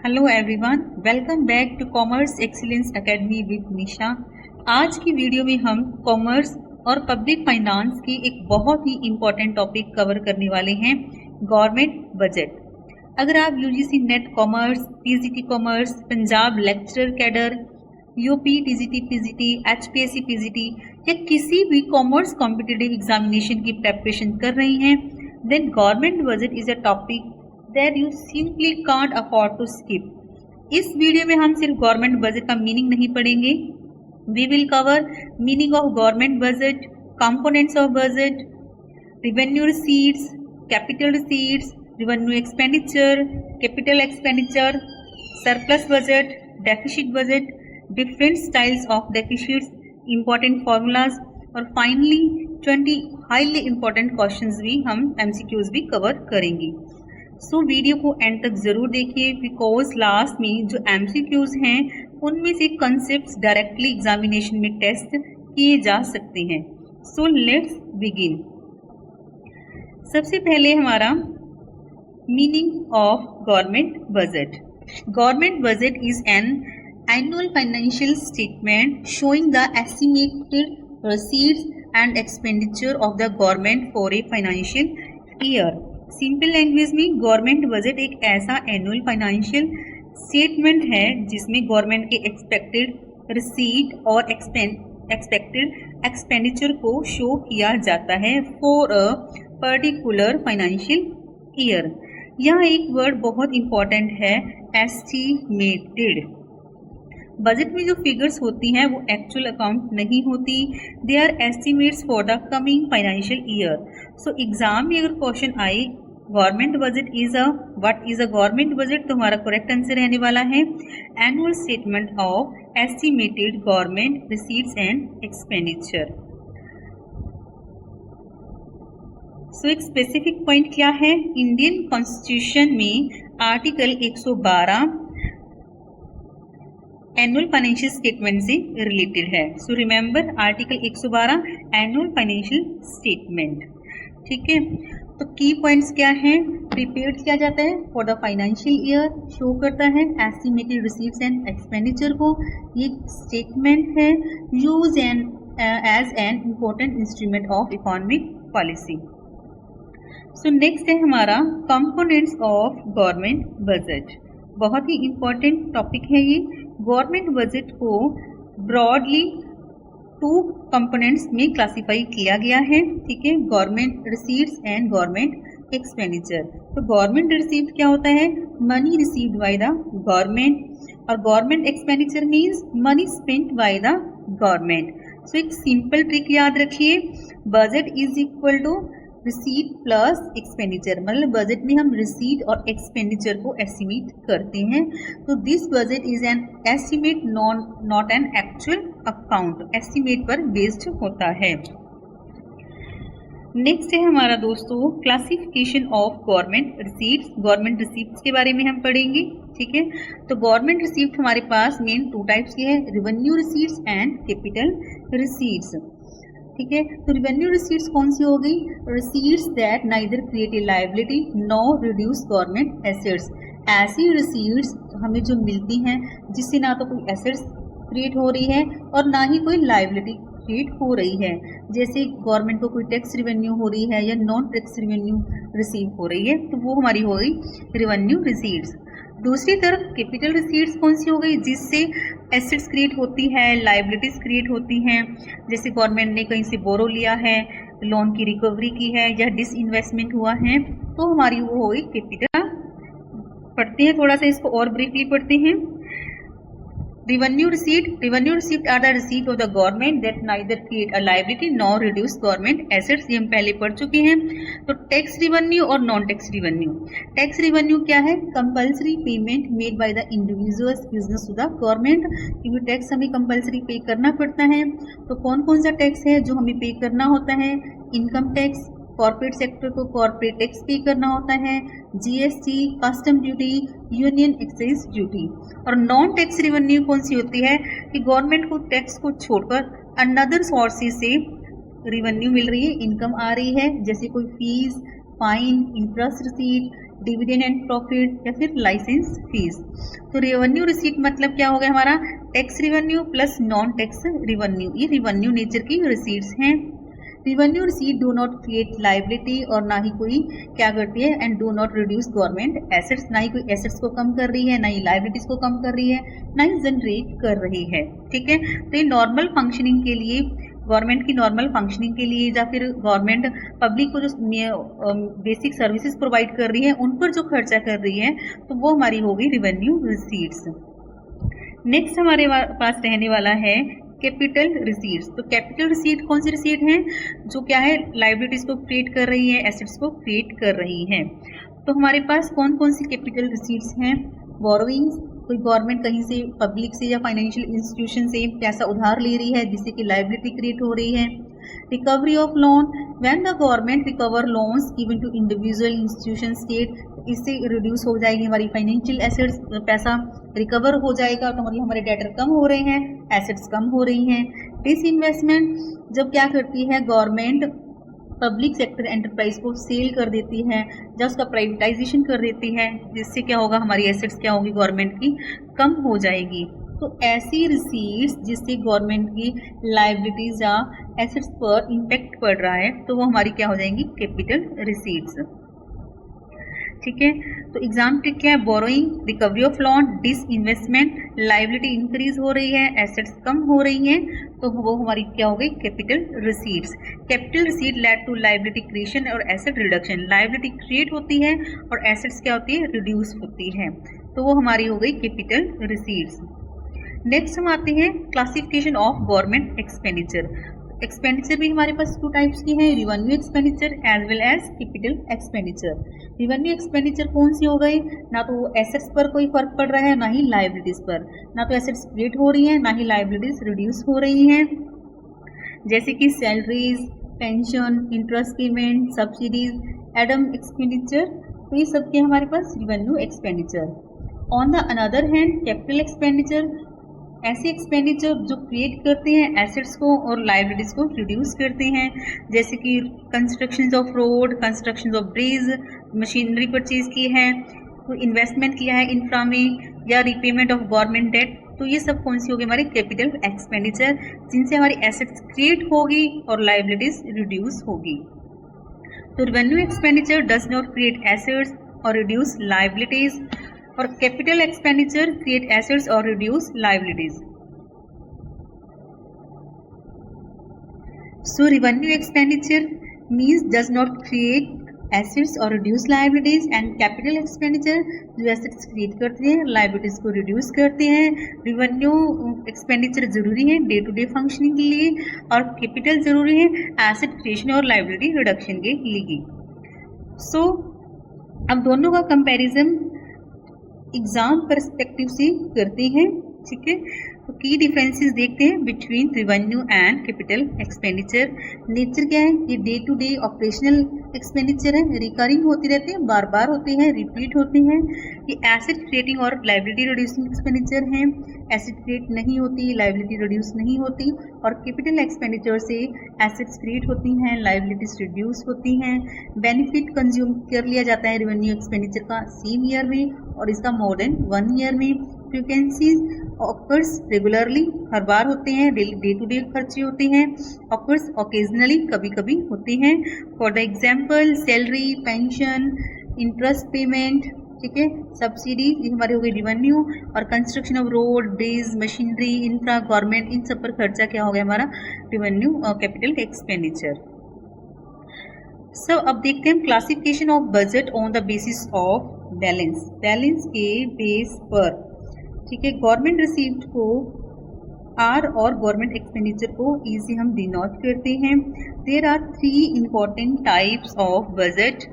Hello everyone, welcome back to Commerce Excellence Academy with Nisha. आज की video में हम कॉमर्स और पब्लिक फाइनेंस की एक बहुत ही इम्पॉर्टेंट टॉपिक कवर करने वाले हैं, गवर्नमेंट बजट। अगर आप UGC NET commerce, PGT commerce, Punjab lecturer cadre, UP TGT PGT, HPSC PGT या किसी भी कॉमर्स कॉम्पिटिटिव एग्जामिनेशन की प्रेपरेशन कर रही हैं, then government budget is a topic that you simply can't afford to skip। इस वीडियो में हम सिर्फ गवर्नमेंट बजट का मीनिंग नहीं पढ़ेंगे। We will cover meaning of government budget, components of budget, revenue receipts, capital receipts, revenue expenditure, capital expenditure, surplus budget, deficit budget, different styles of deficits, important formulas और finally 20 highly important questions भी हम MCQs भी cover करेंगे। So video को and तक ज़रूर देखिए, because last में जो MCQs हैं उनमें से कंसेप्ट डायरेक्टली एग्जामिनेशन में टेस्ट किए जा सकते हैं। So let's begin. सबसे पहले हमारा meaning of government budget. Government budget is an annual financial statement showing the estimated receipts and expenditure of the government for a financial year। Simple language में government budget एक ऐसा annual financial statement है जिसमें government के expected receipt और expected expenditure को show किया जाता है for a particular financial year. यहाँ एक वर्ड बहुत इंपॉर्टेंट है, एस्टिमेटेड। बजट में जो फिगर्स होती हैं वो एक्चुअल अकाउंट नहीं होती, they are estimates for the coming financial year. So exam में अगर क्वेश्चन आए government budget is a what is a government budget, तो हमारा करेक्ट आंसर रहने वाला है annual statement of estimated government receipts and expenditure. So एक specific point क्या है, इंडियन कॉन्स्टिट्यूशन में आर्टिकल 112 एनुअल फाइनेंशियल स्टेटमेंट से रिलेटेड है। So remember article 112 annual financial statement. ठीक है, तो की पॉइंट्स क्या हैं, प्रिपेयर किया जाता है for the financial year, show करता है एस्टिमेटेड रिसीट्स एंड एक्सपेंडिचर को। ये स्टेटमेंट है use as an important instrument of economic policy. So next है हमारा कंपोनेंट्स ऑफ गवर्नमेंट बजट। बहुत ही इम्पोर्टेंट टॉपिक है ये। गवर्नमेंट बजट को ब्रॉडली 2 कंपोनेंट्स में क्लासिफाई किया गया है। ठीक है, government receipts and government expenditure. तो गवर्नमेंट रिसीप्ट क्या होता है, money received by the government, और government expenditure means money spent by the government. So एक सिंपल ट्रिक याद रखिए, budget is equal to receipt plus expenditure. मतलब बजट में हम रिसीट और एक्सपेंडिचर को एस्टिमेट करते हैं। तो this budget is an estimate not an actual account, estimate पर बेस्ड होता है। नेक्स्ट है हमारा दोस्तों classification of government receipts. Government receipts के बारे में हम पढ़ेंगे। ठीक है, तो गवर्नमेंट रिसीप्ट हमारे पास मेन 2 टाइप्स की है, revenue receipts and capital receipts. ठीक है, तो रिवेन्यू रिसीट्स कौन सी हो गई, receipts that neither create a liability nor reduce government assets. ऐसी रिसीट्स हमें जो मिलती हैं जिससे ना तो कोई एसेट्स क्रिएट हो रही है और ना ही कोई लायबिलिटी क्रिएट हो रही है, जैसे गवर्नमेंट को कोई टैक्स रिवेन्यू हो रही है या नॉन टैक्स रिवेन्यू रिसीव हो रही है, तो वो हमारी हो गई रिवेन्यू रिसीट्स। दूसरी तरफ कैपिटल रिसीट्स कौन सी हो गई, जिससे एसेट्स क्रिएट होती है, लायबिलिटीज क्रिएट होती हैं, जैसे गवर्नमेंट ने कहीं से बोरो लिया है, लोन की रिकवरी की है या डिसइन्वेस्टमेंट हुआ है, तो हमारी वो हो गई कैपिटल। पढ़ते हैं थोड़ा सा इसको और ब्रीफली पढ़ते हैं। Revenue receipt are the receipt of the government that neither create a liability nor reduce government assets। ये हम पहले पढ़ चुके हैं। तो टैक्स रिवेन्यू और non tax revenue. Tax revenue क्या है, compulsory payment made by the individuals business to the government. क्योंकि टैक्स हमें कंपल्सरी पे करना पड़ता है। तो कौन कौन सा टैक्स है जो हमें पे करना होता है, इनकम टैक्स, कॉर्पोरेट सेक्टर को कॉर्पोरेट टैक्स पे करना होता है, GST, custom duty, union excise duty. और नॉन टैक्स रिवेन्यू कौन सी होती है कि गवर्नमेंट को टैक्स को छोड़कर अनदर सोर्सेज से रिवेन्यू मिल रही है, इनकम आ रही है, जैसे कोई fees, fine, interest receipt dividend and profit या फिर लाइसेंस फीस। तो रेवेन्यू रिसीट मतलब क्या हो गया हमारा, tax revenue plus non tax revenue, ये रिवेन्यू नेचर की रिसीट्स हैं। Revenue receipt do not create liability, और ना ही कोई क्या करती है, and do not reduce government assets, ना ही कोई एसेट्स को कम कर रही है, ना ही लाइबिलिटीज को कम कर रही है, ना ही जनरेट कर रही है। ठीक है, तो ये नॉर्मल फंक्शनिंग के लिए, गवर्नमेंट की नॉर्मल फंक्शनिंग के लिए, या फिर गवर्नमेंट पब्लिक को जो बेसिक सर्विसेज प्रोवाइड कर रही है उन पर जो खर्चा कर रही है, तो वो हमारी हो गई रिवेन्यू रिसीट्स। नेक्स्ट हमारे पास रहने वाला है कैपिटल रिसीट्स। तो कैपिटल रिसीट कौन सी रिसीट है, जो क्या है, लाइबिलिटीज को क्रिएट कर रही है, एसेट्स को क्रिएट कर रही है। तो हमारे पास कौन कौन सी कैपिटल रिसीट्स हैं, बोरोइंग्स, कोई गवर्नमेंट कहीं से, पब्लिक से या फाइनेंशियल इंस्टीट्यूशन से पैसा उधार ले रही है जिससे कि लाइबिलिटी क्रिएट हो रही है। Recovery of loan, when the government recover loans given to individual institution state, इससे रिड्यूस हो जाएगी हमारी फाइनेंशियल एसेट्स, पैसा रिकवर हो जाएगा, तो मतलब हमारे डेटर कम हो रहे हैं, एसेट्स कम हो रही हैं। डिसइन्वेस्टमेंट, जब क्या करती है गवर्नमेंट पब्लिक सेक्टर एंटरप्राइज को सेल कर देती है, जब उसका प्राइवेटाइजेशन कर देती है, जिससे क्या होगा, हमारी एसेट्स क्या होगी, गवर्नमेंट की कम हो जाएगी। तो ऐसी रिसीट्स जिससे गवर्नमेंट की लाइबिलिटीज या एसेट्स पर इम्पैक्ट पड़ रहा है, तो वो हमारी क्या हो जाएंगी, कैपिटल रिसीट्स। ठीक है, तो एग्जाम्पल क्या है, borrowing, recovery of loan, disinvestment, liability increase हो रही है, एसेट्स कम हो रही हैं, तो वो हमारी क्या हो गई, capital receipts. Capital receipt lead to liability creation और एसेट रिडक्शन, लाइबिलिटी क्रिएट होती है और एसेट्स क्या होती है, रिड्यूस होती है, तो वो हमारी हो गई कैपिटल रिसीट्स। नेक्स्ट हम आते हैं classification of government expenditure. Expenditure भी हमारे पास टू टाइप्स की है, revenue expenditure as well as capital expenditure. Revenue expenditure कौन सी हो गई, ना तो एसेट्स पर कोई फर्क पड़ रहा है, ना ही लाइबिलिटीज पर, ना तो एसेट्स क्रिएट हो रही हैं, ना ही लाइबिलिटीज रिड्यूस हो रही हैं, जैसे कि salaries, pension, interest payment, subsidies, admin expenditure, तो ये सब के हमारे पास revenue expenditure. On the another hand capital expenditure, ऐसे एक्सपेंडिचर जो क्रिएट करते हैं एसेट्स को और लाइबिलिटीज को रिड्यूस करते हैं, जैसे कि construction of road, construction of bridge, machinery purchase की है, तो इन्वेस्टमेंट किया है इंफ्रा में, या रिपेमेंट ऑफ गवर्नमेंट डेट, तो ये सब कौन सी होगी, हमारी कैपिटल एक्सपेंडिचर, जिनसे हमारी एसेट्स क्रिएट होगी और लाइबिलिटीज रिड्यूस होगी। तो revenue expenditure does not create assets और रिड्यूस लाइबिलिटीज, और कैपिटल एक्सपेंडिचर क्रिएट एसेट्स और reduce liabilities. So revenue expenditure means does not create assets और reduce liabilities, and capital expenditure जो assets create करते हैं, liabilities को रिड्यूस करते हैं। रेवेन्यू एक्सपेंडिचर जरूरी है डे टू डे फंक्शनिंग के लिए, और कैपिटल जरूरी है एसेट क्रिएशन और लाइबिलिटी रिडक्शन के लिए। सो अब दोनों का कंपैरिजन एग्जाम पर्सपेक्टिव से करते हैं। ठीक है, तो की डिफरेंसेस देखते हैं between revenue and capital expenditure. Nature क्या है, ये day to day operational expenditure है, रिकरिंग होती रहती है, बार बार होती है, रिपीट होती है। ये एसेट क्रिएटिंग और लाइबिलिटी रिड्यूसिंग एक्सपेंडिचर है, एसेट क्रिएट नहीं होती, लाइबिलिटी रिड्यूस नहीं होती। और कैपिटल एक्सपेंडिचर से एसेट्स क्रिएट होती हैं, लाइबिलिटीज रिड्यूस होती हैं। बेनिफिट कंज्यूम कर लिया जाता है रेवेन्यू एक्सपेंडिचर का सेम ईयर में, और इसका मोर देन 1 ईयर में। फ्रीक्वेंसीज ऑफर्स रेगुलरली, हर बार होते हैं, डे टू डे खर्चे होते हैं। ऑफर्स ओकेजनली, कभी कभी होते हैं। For the example salary, pension, interest payment, ठीक है, सब्सिडी, ये हमारे हो गए रिवेन्यू। और construction of road, bridge, machinery, infra, government, इन सब पर खर्चा क्या हो गया हमारा, रिवेन्यू और कैपिटल एक्सपेंडिचर। अब देखते हैं classification of budget on the basis of balance. Balance के बेस पर, ठीक है, गवर्नमेंट रिसीव्ड को आर और गवर्नमेंट एक्सपेंडिचर को ई से हम डिनोट करते हैं। There are 3 important types of budget,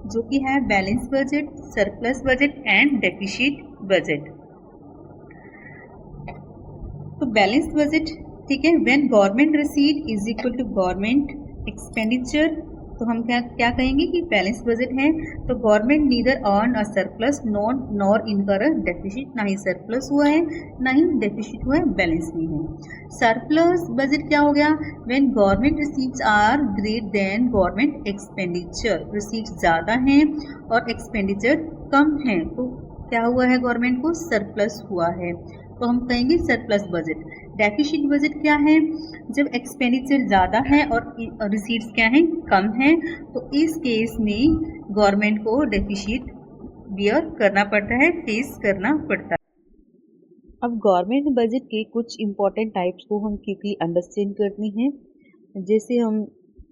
जो कि है balance budget, surplus budget and deficit budget. तो बैलेंस बजट, ठीक है, when government receipt is equal to government expenditure तो हम क्या क्या कहेंगे कि बैलेंस बजट है। तो government neither earn a surplus nor इनकर अ डेफिसिट, ना ही सरप्लस हुआ है ना ही डेफिसिट हुआ है, बैलेंस में है। सरप्लस बजट क्या हो गया? When government receipts are great than government expenditure, receipts ज़्यादा हैं और एक्सपेंडिचर कम है तो क्या हुआ है? गवर्नमेंट को सरप्लस हुआ है, तो हम कहेंगे सरप्लस बजट। डेफिसिट बजट क्या है? जब एक्सपेंडिचर ज़्यादा है और रिसीट्स क्या हैं? कम है, तो इस केस में गवर्नमेंट को डेफिसिट बियर करना पड़ता है, फेस करना पड़ता है। अब गवर्नमेंट बजट के कुछ इम्पोर्टेंट टाइप्स को हम क्विकली अंडरस्टैंड करते हैं। जैसे हम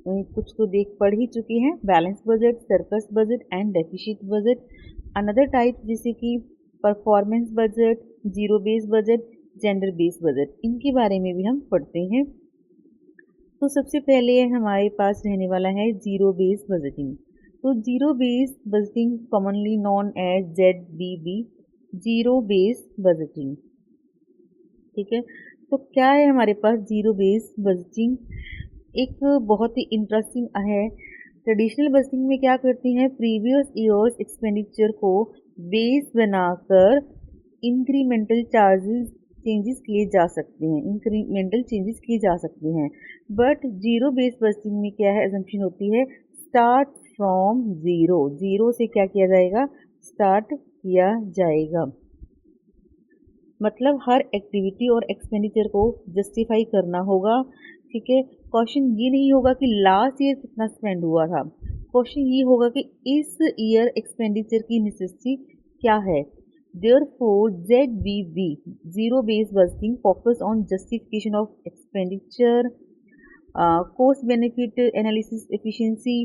कुछ तो पढ़ ही चुके हैं, balance budget, surplus budget and deficit budget. Another type जैसे कि performance budget, zero base budget, gender base budget, इनके बारे में भी हम पढ़ते हैं। तो सबसे पहले हमारे पास रहने वाला है जीरो बेस बजटिंग। तो zero base budgeting commonly known as ZBB, zero base budgeting. ठीक है, तो क्या है हमारे पास जीरो बेस बजटिंग? एक बहुत ही इंटरेस्टिंग है। ट्रेडिशनल बजटिंग में क्या करते हैं? प्रीवियस ईयर्स एक्सपेंडिचर को बेस बनाकर इंक्रीमेंटल चेंजेस किए जा सकते हैं, इंक्रीमेंटल चेंजेस किए जा सकते हैं। बट जीरो बेस बजटिंग में क्या है? अजम्पशन होती है स्टार्ट फ्रॉम जीरो, जीरो से क्या किया जाएगा? स्टार्ट किया जाएगा। मतलब हर एक्टिविटी और एक्सपेंडिचर को जस्टिफाई करना होगा। ठीक है, क्वेश्चन ये नहीं होगा कि लास्ट ईयर कितना स्पेंड हुआ था, क्वेश्चन ये होगा कि इस ईयर एक्सपेंडिचर की नेसेसिटी क्या है। Therefore, ZBB, zero based budgeting, focus on justification of expenditure, cost benefit analysis, efficiency,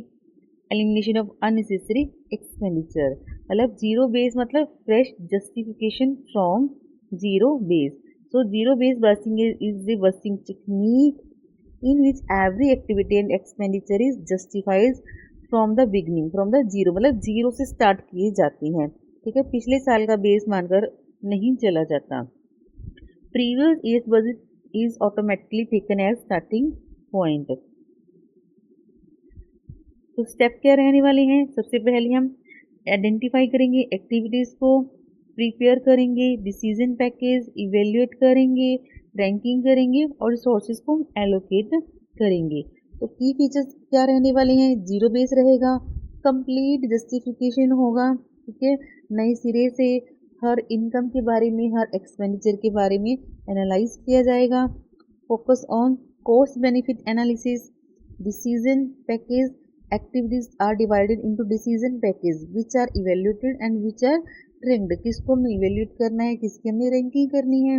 elimination of unnecessary expenditure। मतलब जीरो बेस मतलब fresh justification from zero base. So zero based budgeting is the budgeting technique in which every activity and expenditure is justified from the beginning, from the zero, मतलब zero से start किए जाते हैं। ठीक है, पिछले साल का बेस मानकर नहीं चला जाता। Previous years budget is automatically taken as starting point. तो स्टेप क्या रहने वाले हैं? सबसे पहले हम आइडेंटिफाई करेंगे एक्टिविटीज को, प्रिपेयर करेंगे डिसीजन पैकेज, इवेल्युएट करेंगे, रैंकिंग करेंगे और रिसोर्सेज को एलोकेट करेंगे। तो की फीचर्स क्या रहने वाले हैं? जीरो बेस रहेगा, कंप्लीट जस्टिफिकेशन होगा। ठीक है, नए सिरे से हर इनकम के बारे में, हर एक्सपेंडिचर के बारे में एनालाइज किया जाएगा। Focus on cost benefit analysis, decision package, activities are divided into decision package which are evaluated and which are ranked. किसको हमें इवेल्युएट करना है, किसकी हमें रैंकिंग करनी है।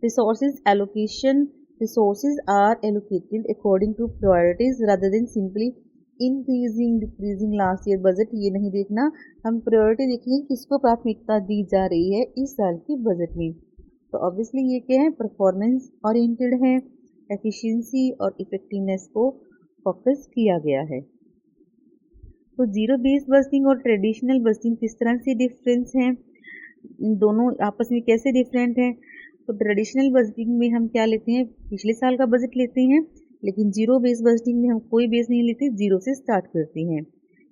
Resources allocation, resources are allocated according to priorities rather than simply increasing decreasing last year budget। ये नहीं देखना, हम प्रायोरिटी देखेंगे किसको प्राथमिकता दी जा रही है इस साल की बजट में। तो ऑब्वियसली ये क्या है? परफॉर्मेंस ओरिएंटेड है, एफिशिएंसी और इफेक्टिवनेस को फोकस किया गया है। तो जीरो बेस बजटिंग और ट्रेडिशनल बजटिंग किस तरह से डिफरेंस है, इन दोनों आपस में कैसे डिफरेंट हैं? तो ट्रेडिशनल बजटिंग में हम क्या लेते हैं? पिछले साल का बजट लेते हैं, लेकिन जीरो बेस बजटिंग में हम कोई बेस नहीं लेते, जीरो से स्टार्ट करते हैं।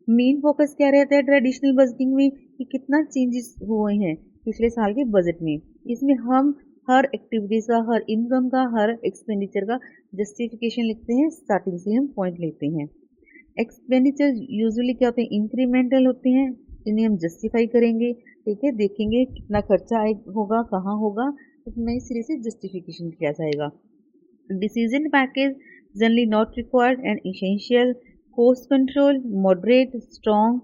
मेन फोकस क्या रहता है ट्रेडिशनल बजटिंग में कि कितना चेंजेस हुए हैं पिछले साल के बजट में। इसमें हम हर एक्टिविटीज का, हर इनकम का, हर एक्सपेंडिचर का जस्टिफिकेशन लिखते हैं, स्टार्टिंग से हम पॉइंट लेते हैं। एक्सपेंडिचर यूजुअली क्या होते हैं? इंक्रीमेंटल होते हैं, इन्हें हम जस्टिफाई करेंगे। ठीक है, देखेंगे कितना खर्चा होगा, कहाँ होगा, तो नए सिरे से जस्टिफिकेशन किया जाएगा। Decision package generally not required and essential, cost control moderate strong,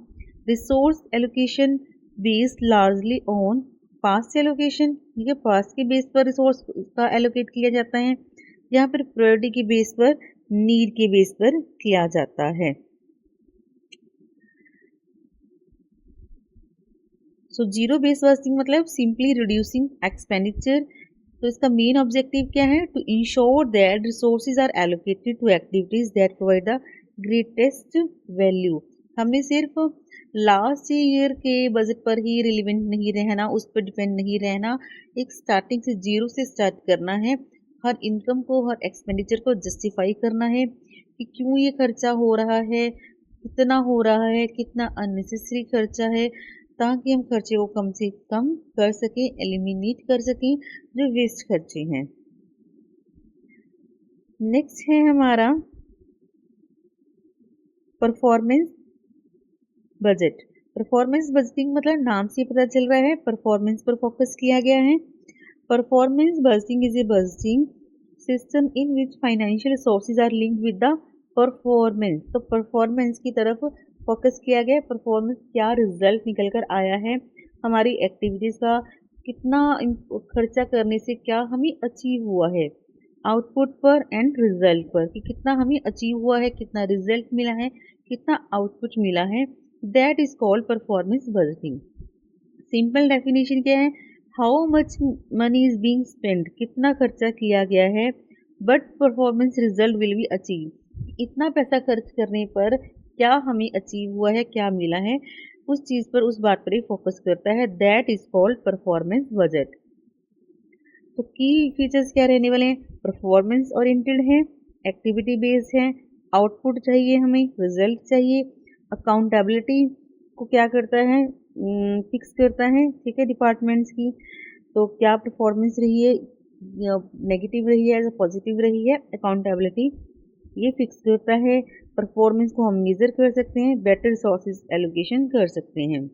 resource allocation based largely on past allocation। ठीक है, पास्ट के बेस पर रिसोर्स का एलोकेट किया जाता है, यहाँ पर प्रायोरिटी के बेस पर, नीड के बेस पर किया जाता है। सो जीरो बेस बजटिंग मतलब सिंपली रिड्यूसिंग एक्सपेंडिचर। तो इसका मेन ऑब्जेक्टिव क्या है? To ensure that resources are allocated to activities that provide the greatest value. हमने सिर्फ लास्ट ईयर के बजट पर ही रिलेवेंट नहीं रहना, उस पर डिपेंड नहीं रहना, एक स्टार्टिंग से जीरो से स्टार्ट करना है, हर इनकम को, हर एक्सपेंडिचर को जस्टिफाई करना है कि क्यों ये खर्चा हो रहा है, कितना हो रहा है, कितना अननेसेसरी खर्चा है, ताकि हम खर्चे को कम से कम कर सकें, एलिमिनेट कर सकें जो वेस्ट खर्चे हैं। नेक्स्ट है हमारा परफॉर्मेंस बजट। परफॉर्मेंस बजटिंग मतलब नाम से पता चल रहा है परफॉर्मेंस पर फोकस किया गया है। Performance budgeting is a budgeting system in which financial sources are linked with the performance. तो परफॉर्मेंस की तरफ फोकस किया गया। परफॉर्मेंस क्या रिजल्ट निकल कर आया है, हमारी एक्टिविटीज का कितना खर्चा करने से क्या हमें अचीव हुआ है, आउटपुट पर एंड रिजल्ट पर कि कितना हमें अचीव हुआ है, कितना रिजल्ट मिला है, कितना आउटपुट मिला है, that is called performance budgeting. Simple definition क्या है, how much money is being spend, कितना खर्चा किया गया है, but performance result will be achieve, इतना पैसा खर्च करने पर क्या हमें अचीव हुआ है, क्या मिला है, उस चीज पर, उस बात पर ही फोकस करता है, that is called performance budget. तो की फीचर्स क्या रहने वाले हैं, परफॉर्मेंस ओरिएंटेड है, एक्टिविटी बेस्ड है, आउटपुट चाहिए हमें, रिजल्ट चाहिए, अकाउंटेबिलिटी को क्या करता है, फिक्स करता है, ठीक है, डिपार्टमेंट्स की, तो क्या परफॉर्मेंस रही है, नेगेटिव रही है या पॉजिटिव रही है, अकाउंटेबिलिटी ये फिक्स करता है। परफॉर्मेंस को हम मेजर कर सकते हैं, बेटर रिसोर्सेज एलोकेशन कर सकते हैं।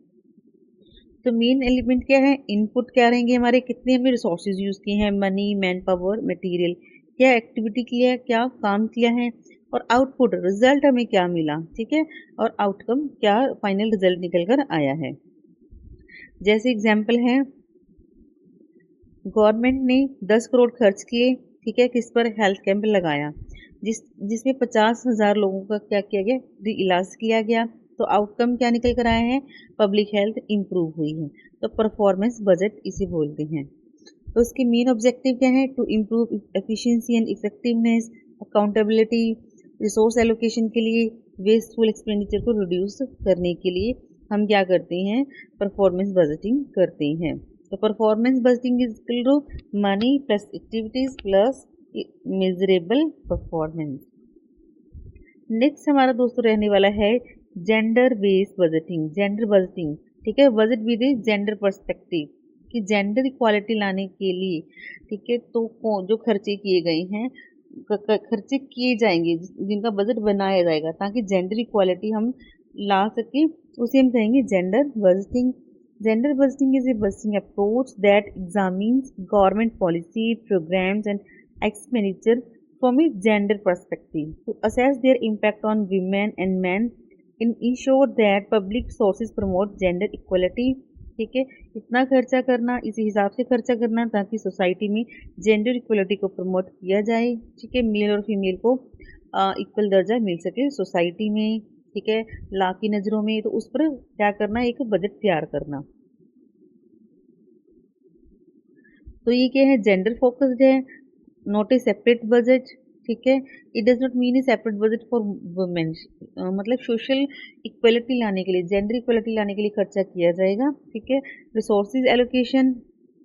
तो मेन एलिमेंट क्या है, इनपुट क्या रहेंगे हमारे, कितने हमने रिसोर्सेज यूज किए हैं, मनी, मैन पावर, मटेरियल, क्या एक्टिविटी किया है, क्या काम किया है, और आउटपुट रिजल्ट हमें क्या मिला, ठीक है, और आउटकम क्या फाइनल रिजल्ट निकल कर आया है। जैसे एग्जाम्पल है, गवर्नमेंट ने 10 करोड़ खर्च किए, ठीक है, किस पर, हेल्थ कैंप लगाया, जिसमें 50,000 लोगों का क्या किया गया, इलाज किया गया, तो आउटकम क्या निकल कर आया है, पब्लिक हेल्थ इंप्रूव हुई है, तो परफॉर्मेंस बजट इसे बोलते हैं। तो उसके मेन ऑब्जेक्टिव क्या है, to improve efficiency and effectiveness, accountability, resource allocation के लिए, वेस्टफुल एक्सपेंडिचर को रिड्यूस करने के लिए हम क्या करते हैं, परफॉर्मेंस बजटिंग करते हैं। तो performance budgeting is equal to money plus activities plus measurable performance. Next हमारा दोस्तों रहने वाला है gender based budgeting, gender budgeting, ठीक है, बजट विद जेंडर पर्सपेक्टिव, कि जेंडर इक्वालिटी लाने के लिए, ठीक है, तो जो खर्चे किए गए हैं, खर्चे किए जाएंगे, जिनका बजट बनाया जाएगा ताकि जेंडर इक्वालिटी हम ला सके, उसे हम कहेंगे gender budgeting. Gender budgeting is a budgeting approach that examines government policy, programmes and expenditure from a gender perspective to assess their impact on women and men and ensure that public sources promote gender equality, ठीक है, इतना खर्चा करना, इसी हिसाब से खर्चा करना ताकि सोसाइटी में जेंडर इक्वलिटी को प्रमोट किया जाए, ठीक है, मेल और फीमेल को इक्वल दर्जा मिल सके सोसाइटी में, ठीक है, लॉ की नज़रों में, तो उस पर क्या करना, एक बजट तैयार करना। तो ये क्या है, जेंडर फोकस्ड है, नॉट ए सेपरेट बजट, ठीक है, it does not mean A separate budget for women, मतलब सोशल इक्वलिटी लाने के लिए, जेंडर इक्वलिटी लाने के लिए खर्चा किया जाएगा, ठीक है, resources allocation,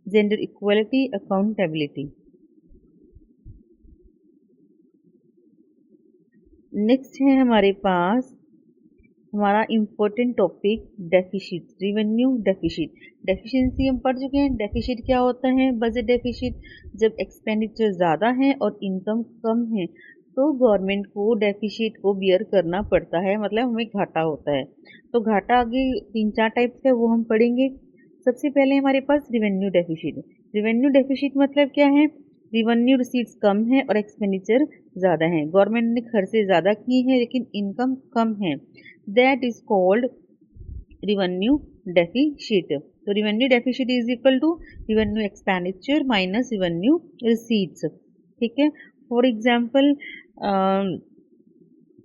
gender equality, accountability. Next है हमारे पास हमारा important topic deficit, revenue deficit. Deficiency हम पढ़ चुके हैं, डेफिसिट क्या होता है, बजट डेफिसिट, जब एक्सपेंडिचर ज़्यादा है और इनकम कम है तो गवर्नमेंट को डेफिसिट को बियर करना पड़ता है, मतलब हमें घाटा होता है। तो घाटा आगे 3-4 टाइप्स है वो हम पढ़ेंगे। सबसे पहले हमारे पास रिवेन्यू डेफिसिट। रिवेन्यू डेफिसिट मतलब क्या है, रिवेन्यू रिसीट्स कम है और एक्सपेंडिचर ज़्यादा है, गवर्नमेंट ने खर्चे ज़्यादा किए हैं लेकिन इनकम कम है, that is called revenue deficit. तो revenue deficit is equal to revenue expenditure minus revenue receipts, ठीक है। फॉर एग्जाम्पल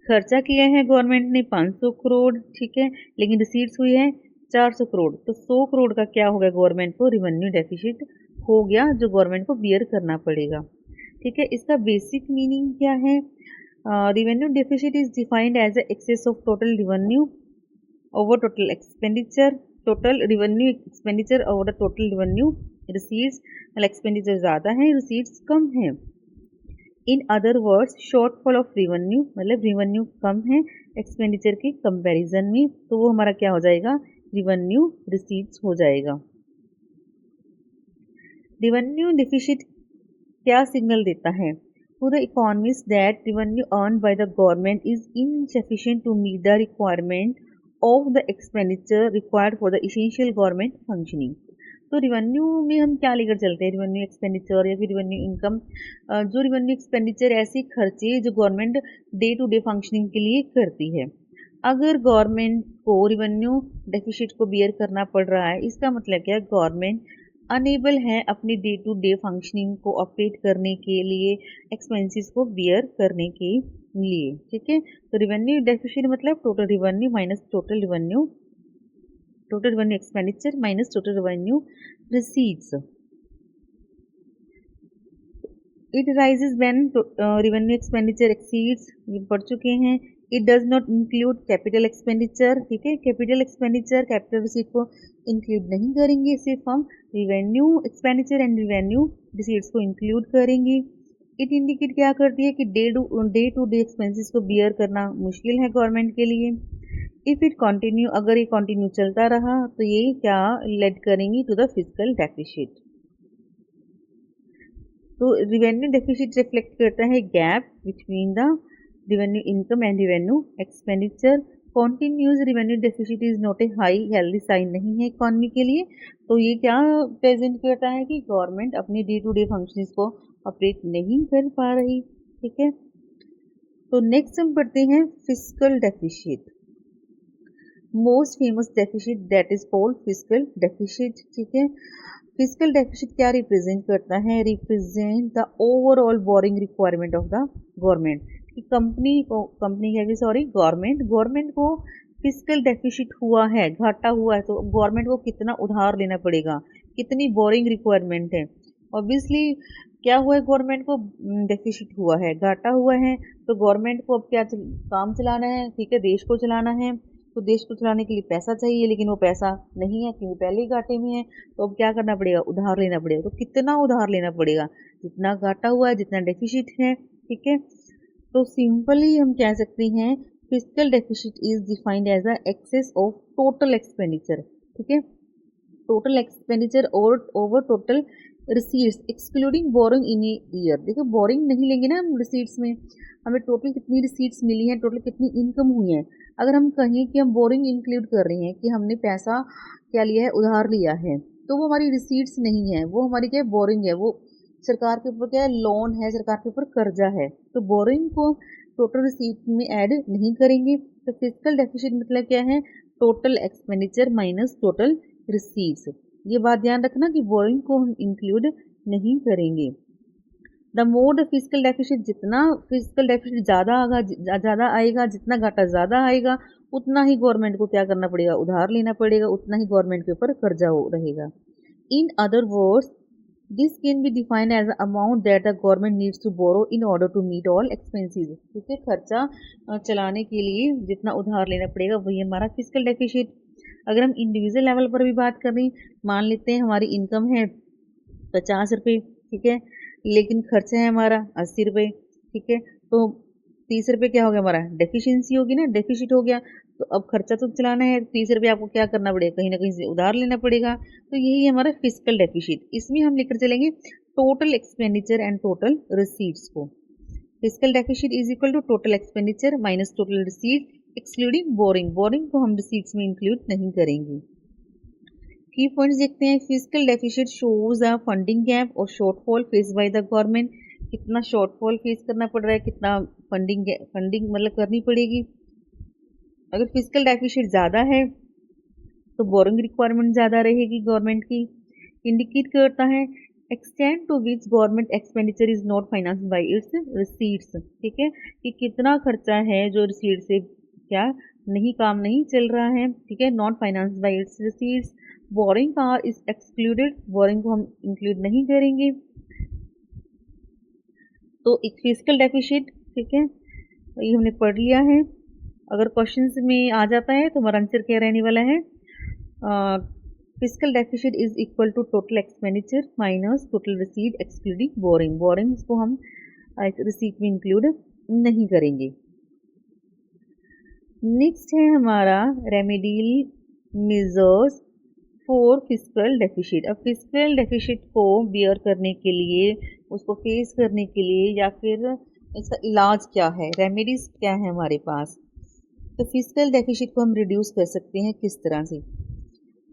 खर्चा किया है गवर्नमेंट ने 500 करोड़, ठीक है, लेकिन रिसीट्स हुई है 400 करोड़, तो 100 करोड़ का क्या हो गया, गवर्नमेंट को रिवेन्यू डेफिसिट हो गया, जो गवर्नमेंट को बियर करना पड़ेगा, ठीक है। इसका बेसिक मीनिंग क्या है, revenue deficit is defined as the excess of total revenue over total expenditure, total revenue expenditure over the total revenue receipts, मतलब expenditure ज़्यादा है, receipts कम है, इन other words shortfall of revenue, मतलब रिवेन्यू कम है expenditure के comparison में, तो वो हमारा क्या हो जाएगा, रिवेन्यू रिसीट्स हो जाएगा। रिवेन्यू डेफिसिट क्या सिग्नल देता है, to the economist that revenue earn by the government is insufficient to meet the requirement of the expenditure required for the essential government functioning. तो रिवेन्यू में हम क्या लेकर चलते हैं, रिवेन्यू एक्सपेंडिचर या फिर रिवेन्यू इनकम। जो रिवेन्यू एक्सपेंडिचर ऐसे खर्चे जो government day to day functioning के लिए करती है। अगर गवर्नमेंट को रिवेन्यू डेफिसिट को बियर करना पड़ रहा है, इसका मतलब क्या है, गवर्नमेंट अनेबल है अपनी डे टू डे फंक्शनिंग को ऑपरेट करने के लिए, एक्सपेंसेस को बियर करने के लिए। ठीक है, तो रिवेन्यू डेफिसिट मतलब total revenue minus total revenue expenditure minus total revenue receipts. It rises when revenue expenditure exceeds, ये पढ़ चुके हैं। It does not include capital expenditure, ठीक है, capital expenditure capital receipt को include नहीं करेंगे, सिर्फ हम revenue expenditure and revenue receipts को include करेंगे। It indicate क्या करती है कि डे टू डे expenses को bear करना मुश्किल है गवर्नमेंट के लिए। इफ इट कंटिन्यू, अगर ये कंटिन्यू चलता रहा तो ये क्या लेड करेंगी, टू द फिजिकल डेफिसिट। तो रिवेन्यू डेफिसिट रिफ्लेक्ट करता है gap between the revenue income and revenue expenditure. Continues revenue deficit is not a high healthy sign नहीं है इकॉनमी के लिए। तो ये क्या प्रेजेंट करता है कि गवर्नमेंट अपनी डे टू डे फंक्शंस को ऑपरेट नहीं कर पा रही। ठीक है, तो नेक्स्ट हम पढ़ते हैं physical deficit. Most famous deficit that is called physical deficit. ठीक है, फिजिकल डेफिसिट क्या रिप्रेजेंट करता है, represent the overall boring requirement of the government. Government को फिजिकल डेफिसिट हुआ है, घाटा हुआ है, तो गवर्नमेंट को कितना उधार लेना पड़ेगा, कितनी बोरिंग रिक्वायरमेंट है। ऑब्वियसली क्या हुआ है, गवर्नमेंट को डेफिसिट हुआ है, घाटा हुआ है, तो गवर्नमेंट को अब क्या काम चलाना है, ठीक है, देश को चलाना है। तो देश को चलाने के लिए पैसा चाहिए, लेकिन वो पैसा नहीं है क्योंकि पहले ही घाटे में है। तो अब क्या करना पड़ेगा, उधार लेना पड़ेगा। तो कितना उधार लेना पड़ेगा, जितना घाटा हुआ है, जितना डेफिसिट है। ठीक है, तो सिंपली हम कह सकते हैं physical deficit is defined as the excess of total expenditure. ठीक है, टोटल एक्सपेंडिचर और over total receipts excluding borrowing in a year. देखो बोरिंग नहीं लेंगे ना हम रिसीट्स में, हमें टोटल कितनी रिसीट्स मिली हैं, टोटल कितनी इनकम हुई है। अगर हम कहें कि हम बोरिंग इंक्लूड कर रहे हैं कि हमने पैसा क्या लिया है, उधार लिया है, तो वो हमारी रिसीट्स नहीं है, वो हमारी क्या बोरिंग है, वो सरकार के ऊपर क्या है, लोन है, सरकार के ऊपर कर्जा है। तो बोरिंग को टोटल रिसीट में ऐड नहीं करेंगे। तो फिजिकल डेफिसिट मतलब क्या है, total expenditure minus total receipts. ये बात ध्यान रखना कि बोरिंग को हम इंक्लूड नहीं करेंगे। The more the physical deficit, जितना फिजिकल डेफिसिट ज़्यादा आएगा, जितना घाटा ज़्यादा आएगा, उतना ही गवर्नमेंट को क्या करना पड़ेगा, उधार लेना पड़ेगा, उतना ही गवर्नमेंट के ऊपर कर्जा रहेगा। In other words this can be defined as amount that the government needs to borrow in order to meet all expenses. ठीक है, खर्चा चलाने के लिए जितना उधार लेना पड़ेगा वही हमारा फिजिकल डेफिसिट। अगर हम इंडिविजुअल लेवल पर भी बात करें, मान लेते हैं हमारी इनकम है 50 रुपये, ठीक है, लेकिन खर्चा है हमारा 80 रुपये। ठीक है, तो 30 रुपये क्या हो गया, हमारा डेफिशिएंसी होगी ना, डेफिसिट हो गया। तो अब खर्चा तो चलाना है, 30 रुपये आपको क्या करना पड़ेगा, कहीं ना कहीं से उधार लेना पड़ेगा। तो यही है हमारा फिजिकल डेफिसिट। इसमें हम लेकर चलेंगे total expenditure and total receipts को। Fiscal deficit is equal to total expenditure minus total receipt excluding borrowing. Borrowing को हम रिसीट्स में इंक्लूड नहीं करेंगे। की पॉइंट्स देखते हैं। Physical deficit shows a funding gap और shortfall face by the government. कितना शॉर्टफॉल फेस करना पड़ रहा है, कितना फंडिंग मतलब करनी पड़ेगी। अगर फिजिकल डेफिसिट ज़्यादा है तो बोरिंग रिक्वायरमेंट ज़्यादा रहेगी गवर्नमेंट की। इंडिकेट करता है extent to which government expenditure is not finance by its receipts. ठीक है, कि कितना खर्चा है जो रिसीट से क्या नहीं, काम नहीं चल रहा है। ठीक है, not finance by its receipts. Boring power is excluded, boring को हम इंक्लूड नहीं करेंगे। तो एक फिजिकल डेफिसिट, ठीक है, ये हमने पढ़ लिया है। अगर क्वेश्चंस में आ जाता है तो हमारा आंसर क्या रहने वाला है, physical deficit is equal to total expenditure minus total receipt excluding borrowing. Borrowing को हम रिसीट में इंक्लूड नहीं करेंगे। नेक्स्ट है हमारा remedial measures for fiscal deficit. अब फिस्कल डेफिसिट को बियर करने के लिए, उसको फेस करने के लिए, या फिर इसका इलाज क्या है, रेमेडीज क्या है हमारे पास। तो फिस्कल डेफिसिट को हम रिड्यूस कर सकते हैं किस तरह से।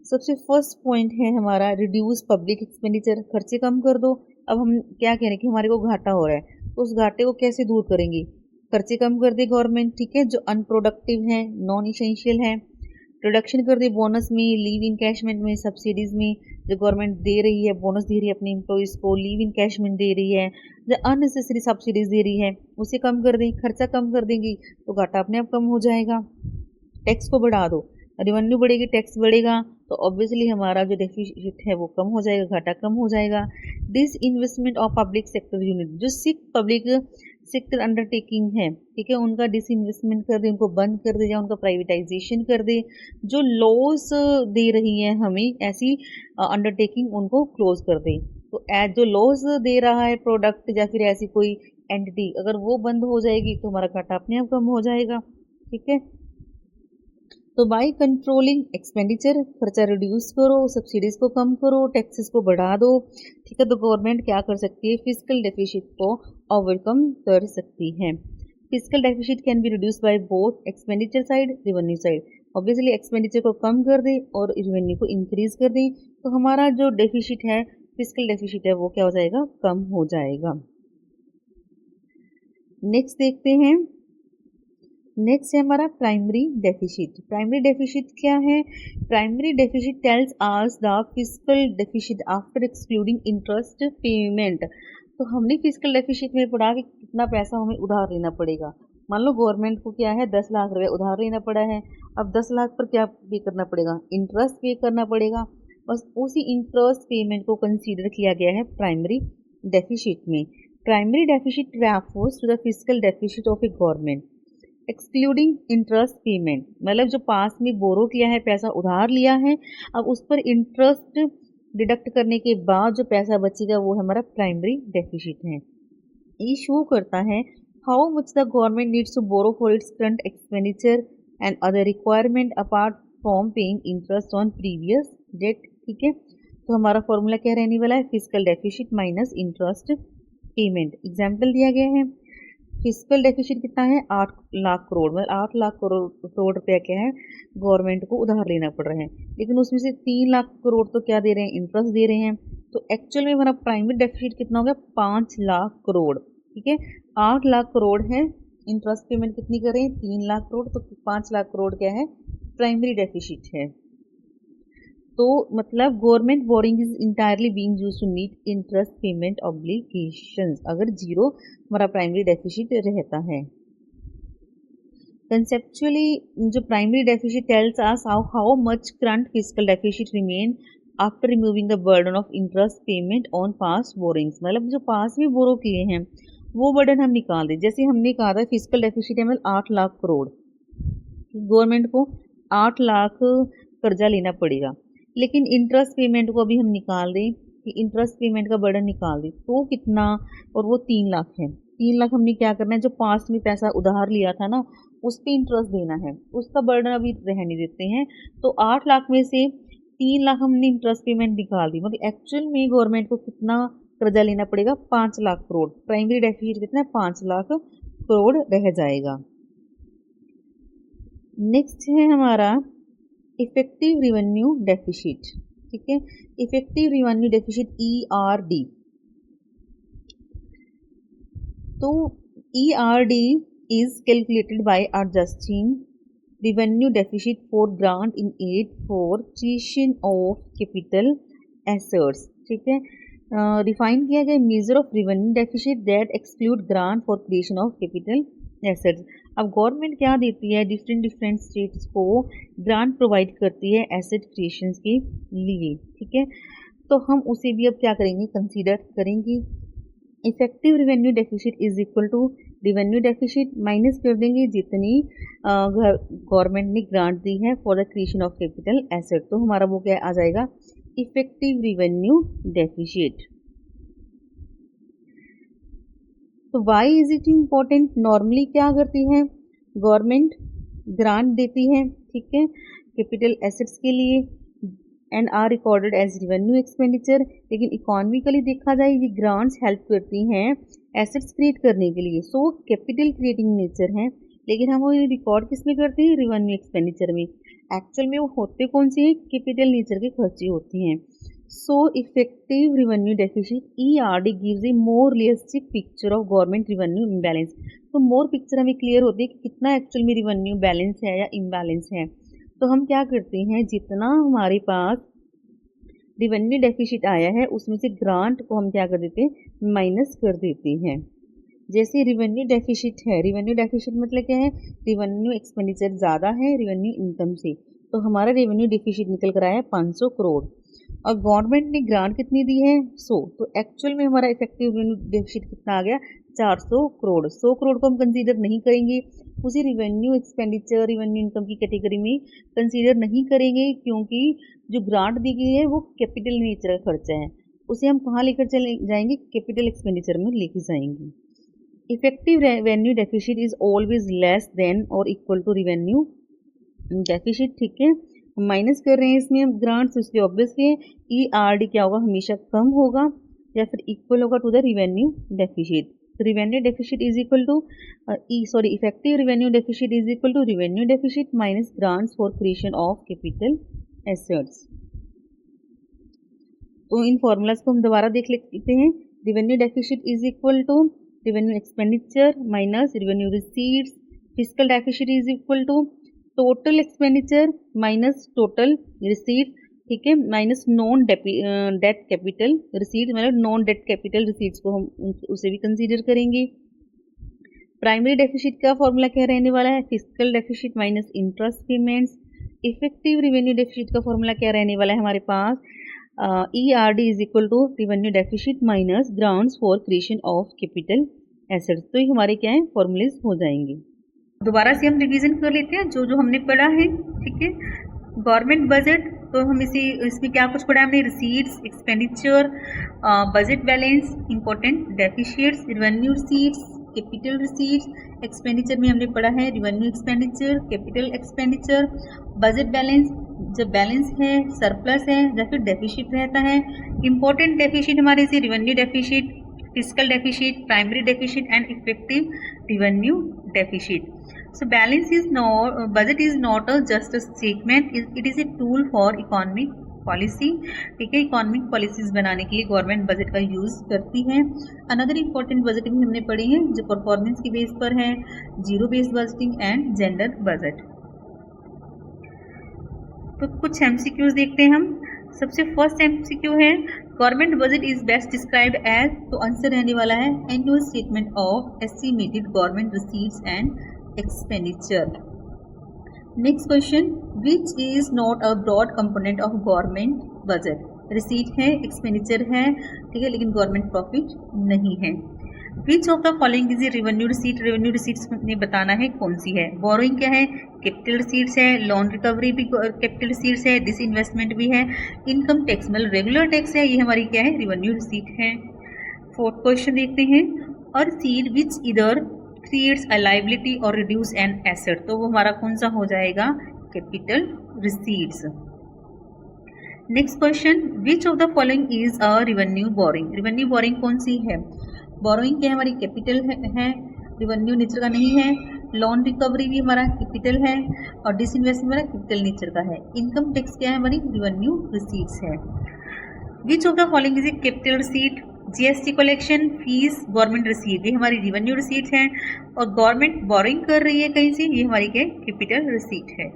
सबसे फर्स्ट पॉइंट है हमारा रिड्यूस पब्लिक एक्सपेंडिचर, खर्चे कम कर दो। अब हम क्या कह रहे हैं कि हमारे को घाटा हो रहा है, तो उस घाटे को कैसे दूर करेंगे, खर्चे कम कर दे गवर्नमेंट, ठीक है, जो अनप्रोडक्टिव है, नॉन इसेंशियल है। रिडक्शन कर दे बोनस में, लीव इनकैशमेंट में, सब्सिडीज में, जो गवर्नमेंट दे रही है, बोनस दे रही है अपने एम्प्लॉयज़ को, लीव इनकैशमेंट दे रही है, जो अननेसेसरी सब्सिडीज दे रही है उसे कम कर दें, खर्चा कम कर देंगी तो घाटा अपने आप कम हो जाएगा। टैक्स को बढ़ा दो, रेवेन्यू बढ़ेगी, टैक्स बढ़ेगा, तो ऑब्वियसली हमारा जो डेफिसिट है वो कम हो जाएगा, घाटा कम हो जाएगा। Disinvestment of public sector unit, जो सिक पब्लिक सेक्टर अंडरटेकिंग है, ठीक है, उनका डिस इन्वेस्टमेंट कर दे, उनको बंद कर दे या उनका प्राइवेटाइजेशन कर दे। जो लॉस दे रही है हमें ऐसी अंडरटेकिंग, उनको क्लोज कर दे। तो जो लॉस दे रहा है प्रोडक्ट या फिर ऐसी कोई एंटिटी, अगर वो बंद हो जाएगी तो हमारा घाटा अपने आप कम हो जाएगा, ठीक है। तो बाय कंट्रोलिंग एक्सपेंडिचर, खर्चा रिड्यूस करो, सब्सिडीज को कम करो, टैक्सेस को बढ़ा दो, ठीक है, तो गवर्नमेंट क्या कर सकती है, फिस्कल डेफिसिट को ओवरकम कर सकती है। Fiscal deficit can be reduce by both expenditure side, revenue side. Obviously expenditure को कम कर दें और रेवेन्यू को इंक्रीज कर दें, तो हमारा जो डेफिसिट है, फिस्कल डेफिसिट है, वो क्या हो जाएगा, कम हो जाएगा। नेक्स्ट देखते हैं, नेक्स्ट है हमारा प्राइमरी डेफिसिट। प्राइमरी डेफिसिट क्या है, primary deficit tells us the fiscal deficit after excluding interest payment. तो हमने फिस्कल डेफिसिट में पढ़ा कि कितना पैसा हमें उधार लेना पड़ेगा। मान लो गवर्नमेंट को क्या है, 10 लाख रुपए उधार लेना पड़ा है। अब 10 लाख पर क्या पे करना पड़ेगा, इंटरेस्ट पे करना पड़ेगा। बस उसी इंटरेस्ट पेमेंट को कंसीडर किया गया है प्राइमरी डेफिसिट में। Primary deficit refers to the fiscal deficit of a government excluding interest payment, मतलब जो पास में बोरो किया है, पैसा उधार लिया है, अब उस पर इंटरेस्ट डिडक्ट करने के बाद जो पैसा बचेगा वो हमारा प्राइमरी डेफिसिट है। ये शो करता है how much the government needs to borrow for its current expenditure and other requirement apart from paying interest on previous debt, ठीक है। तो हमारा फॉर्मूला क्या रहने वाला है, fiscal deficit minus interest payment. Example दिया गया है, फिस्कल डेफिसिट कितना है, 8 लाख करोड़, मतलब 8 लाख करोड़ रुपया क्या है, गवर्नमेंट को उधार लेना पड़ रहा है, लेकिन उसमें से 3 लाख करोड़ तो क्या दे रहे हैं, इंटरेस्ट दे रहे हैं। तो एक्चुअल में हमारा प्राइमरी डेफिसिट कितना हो गया, 5 लाख करोड़, ठीक है। 8 लाख करोड़ है, इंटरेस्ट पेमेंट कितनी कर रहे हैं, 3 लाख करोड़, तो 5 लाख करोड़ क्या है, प्राइमरी डेफिसिट है। तो मतलब government borrowing is entirely being used to meet interest payment obligations, अगर जीरो हमारा प्राइमरी डेफिसिट रहता है। कंसेप्चुअली जो primary deficit tells us how much current fiscal deficit remain after removing the burden of interest payment on past borrowings, मतलब जो पास में बोरो किए हैं वो बर्डन हम निकाल दें। जैसे हमने कहा था फिस्कल डेफिसिट है मतलब 8 लाख करोड़, गवर्नमेंट को 8 लाख कर्जा लेना पड़ेगा, लेकिन इंटरेस्ट पेमेंट को अभी हम निकाल दें कि इंटरेस्ट पेमेंट का बर्डन निकाल दें तो कितना, और वो 3 लाख है। 3 लाख हमने क्या करना है, जो पास में पैसा उधार लिया था ना उस पर इंटरेस्ट देना है, उसका बर्डन अभी रहने देते हैं। तो 8 लाख में से 3 लाख हमने इंटरेस्ट पेमेंट निकाल दी, मतलब एक्चुअल में गवर्नमेंट को कितना कर्जा लेना पड़ेगा, 5 लाख करोड़। प्राइमरी डेफिसिट कितना है, 5 लाख करोड़ रह जाएगा। नेक्स्ट है हमारा इफेक्टिव रिवेन्यू डेफिसिट, ठीक है, इफेक्टिव रिवेन्यू डेफिसिट ERD। तो ERD is calculated by adjusting revenue deficit for grant in aid for creation of capital assets, ठीक है। डिफाइन किया गया measure of revenue deficit that exclude grant for creation of capital assets. अब government क्या देती है, different states को grant provide करती है एसेट क्रिएशन के लिए, ठीक है। तो हम उसे भी अब क्या करेंगे, कंसीडर करेंगे। Effective revenue deficit is equal to revenue deficit minus कर देंगे जितनी गवर्नमेंट ने ग्रांट दी है for the creation of capital asset, तो हमारा वो क्या आ जाएगा, इफेक्टिव रिवेन्यू डेफिसिट। तो why is it important? Normally क्या करती है गवर्नमेंट? ग्रांट देती है, ठीक है, कैपिटल एसेट्स के लिए and are recorded as revenue expenditure. लेकिन इकोनॉमिकली देखा जाए ये ग्रांट्स हेल्प करती हैं एसेट्स क्रिएट करने के लिए, सो कैपिटल क्रिएटिंग नेचर है, लेकिन हम वो रिकॉर्ड किस में करते हैं? रिवेन्यू एक्सपेंडिचर में। एक्चुअल में वो होते कौन से हैं? कैपिटल नेचर के खर्चे होती हैं। So effective revenue deficit ERD gives A more realistic picture of government revenue imbalance. तो मोर पिक्चर हमें क्लियर होती है कि कितना एक्चुअल में रिवेन्यू बैलेंस है या इम्बैलेंस है। तो हम क्या करते हैं, जितना हमारे पास रिवेन्यू डेफिसिट आया है उसमें से ग्रांट को हम क्या कर देते हैं? माइनस कर देते हैं। जैसे रिवेन्यू डेफिसिट है, रिवेन्यू डेफिसिट मतलब क्या है? रिवेन्यू एक्सपेंडिचर ज़्यादा है रिवेन्यू इनकम से, तो हमारा रेवेन्यू डेफिसिट निकल कर आया है 500 करोड़ और गवर्नमेंट ने ग्रांट कितनी दी है? 100। तो एक्चुअल में हमारा इफेक्टिव रेवेन्यू डेफिसिट कितना आ गया? 400 करोड़। 100 करोड़ को हम कंसीडर नहीं करेंगे, उसी रिवेन्यू एक्सपेंडिचर रिवेन्यू इनकम की कैटेगरी में कंसीडर नहीं करेंगे, क्योंकि जो ग्रांट दी गई है वो कैपिटल नेचर का खर्चा है, उसे हम कहाँ लेकर चले जाएंगे? कैपिटल एक्सपेंडिचर में लेके जाएंगे। Effective revenue deficit is always less than और इक्वल टू रिवेन्यू डेफिसिट, ठीक है, माइनस कर रहे हैं इसमें हम ग्रांट्स, इसलिए ऑब्वियसली ERD क्या होगा? हमेशा कम होगा या फिर इक्वल होगा to the revenue deficit. Revenue deficit is equal to effective revenue deficit is equal to revenue deficit minus grants for creation of capital assets. तो इन फॉर्मूलाज को हम दोबारा देख लेते हैं। Revenue deficit is equal to revenue expenditure minus revenue receipts. Fiscal deficit is equal to total expenditure minus total receipt, ठीक है, minus non debt capital receipt, मतलब नॉन डेट कैपिटल रिसीट्स को हम उसे भी कंसीडर करेंगे। प्राइमरी डेफिसिट का formula क्या रहने वाला है? Fiscal deficit minus interest payments. Effective revenue deficit का फॉर्मूला क्या रहने वाला है हमारे पास? ERD is equal to revenue deficit minus grants for creation of capital assets. तो ये हमारे क्या है? फॉर्मूलेज हो जाएंगे। दोबारा से हम रिवीजन कर लेते हैं जो जो हमने पढ़ा है, ठीक है। गवर्नमेंट बजट, तो हम इसमें क्या कुछ पढ़ा है हमने? Receipts, expenditure, budget balance, important deficits, revenue receipts, capital receipts. Expenditure में हमने पढ़ा है revenue expenditure, capital expenditure, budget balance, जब बैलेंस है, सरप्लस है या फिर डेफिसिट रहता है। इंपॉर्टेंट डेफिसिट हमारे से revenue deficit, fiscal deficit, primary deficit and effective revenue deficit. So budget is not just a statement, it is a tool for economic policy, ठीक है। इकोनॉमिक पॉलिसीज बनाने के लिए गवर्नमेंट बजट का यूज करती है। अनदर इम्पोर्टेंट बजट भी हमने पढ़ी है जो परफॉर्मेंस की बेस पर है, zero based budgeting and gender budget. तो कुछ MCQs देखते हैं हम। सबसे फर्स्ट MCQ है government budget is best described as, तो आंसर रहने वाला है annual statement of estimated government receipts and expenditure. Next question, which is not a broad component of government budget? Receipt है, एक्सपेंडिचर है, ठीक है, लेकिन गवर्नमेंट प्रॉफिट नहीं है। Which of the following is a revenue receipt? Revenue receipts में बताना है कौन सी है। बोरोइंग क्या है? कैपिटल रिसीट्स है। लोन रिकवरी भी कैपिटल रिसीट्स है। डिसइन्वेस्टमेंट भी है। इनकम टैक्स मतलब रेगुलर टैक्स है, ये हमारी क्या है? रिवेन्यू रिसीट है। फोर्थ क्वेश्चन देखते हैं, और रिसीट विच इधर क्रिएट्स अ लाइबिलिटी और रिड्यूस एन एसेट, तो वो हमारा कौन सा हो जाएगा? Capital receipts. Next question, which of the following is a revenue boring? Revenue boring कौन सी है? बोरोइंग क्या है? हमारी कैपिटल है, रिवेन्यू नेचर का नहीं है। लोन रिकवरी भी हमारा कैपिटल है और डिसइन्वेस्टमेंट हमारा कैपिटल नेचर का है। इनकम टैक्स क्या है? हमारी रिवेन्यू रिसीट्स है। Which of the following is a capital receipt? GST collection, fees, government receipt, ये हमारी रिवेन्यू रिसीट है। और गवर्नमेंट बोरिंग कर रही है कहीं से, ये हमारी क्या? कैपिटल रिसीट है।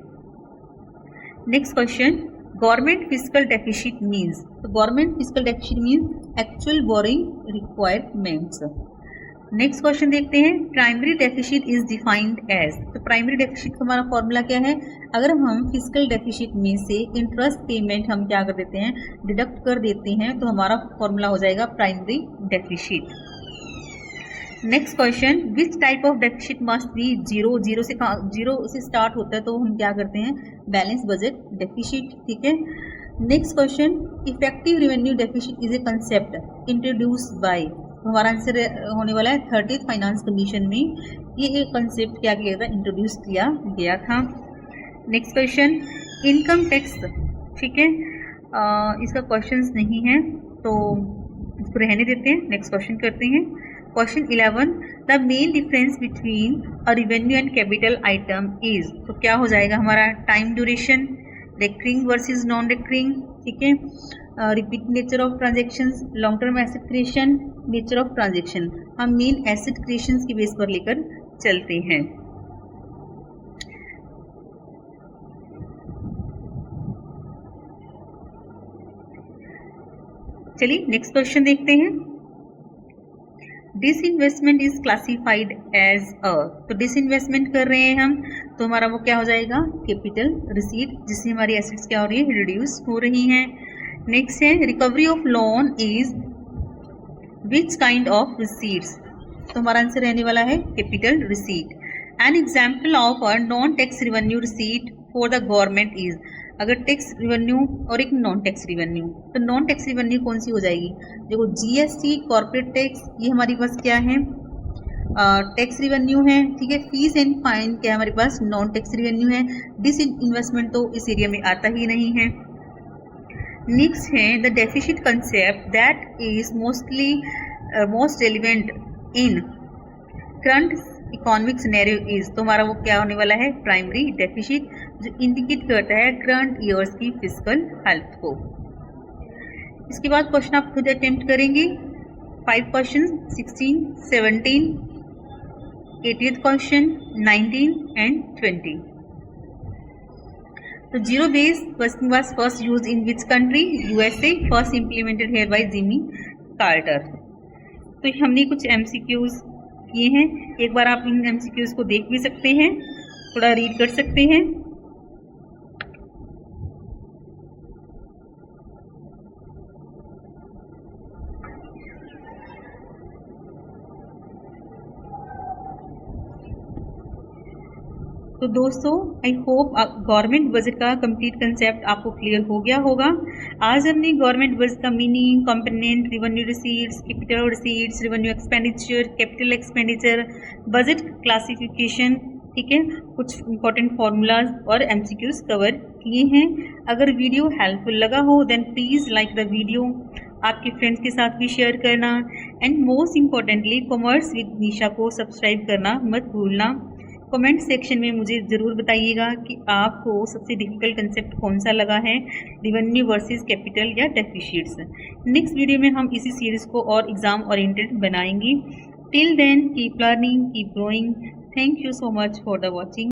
Next question, government fiscal deficit means, तो government fiscal deficit means actual borrowing requirements. Next question देखते हैं, primary deficit is defined as, तो प्राइमरी डेफिसिट का हमारा फॉर्मूला क्या है? अगर हम फिस्कल डेफिसिट में से इंटरेस्ट पेमेंट हम क्या कर देते हैं? डिडक्ट कर देते हैं, तो हमारा फॉर्मूला हो जाएगा primary deficit. Next question, which type of deficit must be zero? Zero से स्टार्ट होता है, तो हम क्या करते हैं? बैलेंस बजट डेफिसिट, ठीक है। Next question, effective revenue deficit is a concept introduced by, हमारा आंसर होने वाला है 30th फाइनेंस कमीशन में ये एक कंसेप्ट क्या किया था, इंट्रोड्यूस किया गया था। नेक्स्ट क्वेश्चन, इनकम टैक्स, ठीक है, इसका क्वेश्चंस नहीं है तो इसको रहने देते हैं, नेक्स्ट क्वेश्चन करते हैं। Question 11, the main difference between a revenue and capital item is, तो क्या हो जाएगा हमारा, time duration, recurring versus non recurring, ठीक है, repeat nature of transactions, long term asset creation, nature of transaction. हम मेन एसेट क्रिएशन की base पर लेकर चलते हैं। चलिए नेक्स्ट क्वेश्चन देखते हैं। Disinvestment is classified as a, तो डिसइन्वेस्टमेंट कर रहे हैं हम तो हमारा वो क्या हो जाएगा, कैपिटल रिसीट, जिससे हमारी एसेट्स क्या हो रही है, रिड्यूस हो रही हैं। नेक्स्ट है recovery of loan is which kind of receipts, तो हमारा आंसर रहने वाला है capital receipt. An example of a non tax revenue receipt for the government is, अगर टैक्स रिवेन्यू और एक नॉन टैक्स रिवेन्यू, तो नॉन टैक्स रिवेन्यू कौन सी हो जाएगी, देखो जीएसटी, कॉर्पोरेट टैक्स, ये हमारे पास क्या है, टैक्स रिवेन्यू है, ठीक है। फीस एंड फाइन क्या हमारे पास, नॉन टैक्स रिवेन्यू है। डिसइन्वेस्टमेंट तो इस एरिया में आता ही नहीं है। नेक्स्ट है the deficit concept that is most relevant in current economic scenario is, तो हमारा वो क्या होने वाला है, प्राइमरी डेफिसिट, जो इंडिकेट करता है करंट ईयर्स की फिजिकल हेल्थ को। इसके बाद क्वेश्चन आप खुद अटेम्प्ट करेंगे, 5 क्वेश्चन, 16, 17, 80th क्वेश्चन, 19 एंड 20। तो zero base working was first use in which country, USA, first implemented here by Jimmy Carter. तो हमने कुछ एमसीक्यूज किए हैं, एक बार आप इन एमसीक्यूज को देख भी सकते हैं, थोड़ा रीड कर सकते हैं। तो दोस्तों आई होप गवर्नमेंट बजट का कंप्लीट कंसेप्ट आपको क्लियर हो गया होगा। आज हमने गवर्नमेंट बजट का meaning, component, revenue receipts, capital receipts, revenue expenditure, capital expenditure, budget classification, ठीक है, कुछ इंपॉर्टेंट फार्मूलाज और एमसीक्यूज कवर किए हैं। अगर वीडियो हेल्पफुल लगा हो then please like the video, आपके फ्रेंड्स के साथ भी शेयर करना, and most importantly commerce with Nisha को सब्सक्राइब करना मत भूलना। कमेंट सेक्शन में मुझे ज़रूर बताइएगा कि आपको सबसे डिफिकल्ट कंसेप्ट कौन सा लगा है, रिवेन्यू वर्सेस कैपिटल या डेफिसिट्स। नेक्स्ट वीडियो में हम इसी सीरीज़ को और एग्ज़ाम ओरिएंटेड बनाएंगे। Till then keep learning, keep growing. Thank you so much for the watching.